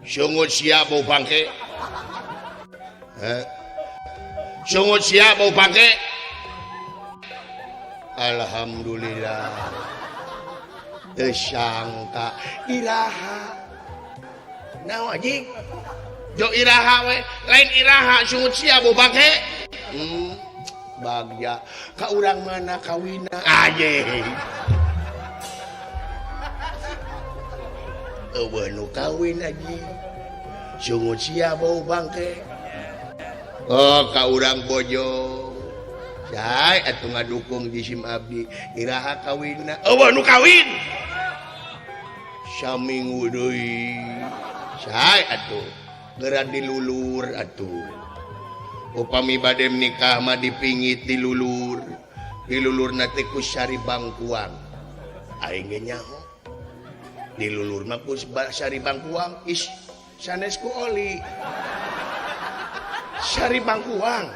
Sungut siap bau bangke. Sungut siap bau bangke. Alhamdulillah. Tersangka iraha. Naon anjing? Jo iraha we, lain iraha sungut siap bau bangke. Bagja ka urang mana kawina anjing. Eueuh nu kawin anjing. Sungut siap bau bangke. Oh ka urang bojong. Cai atuh ngadukung jisim abdi iraha kawinna. Eueuh nu kawin. Saminggu deui. Cai atuh geura dilulur atuh. Upami bade nikah mah dipingit dilulur. Dilulurna teh ku sari bangkuang. Aing ge nyaho. Dilulur mah ku sari bangkuang. Is sanes ku oli. Sari bangkuang.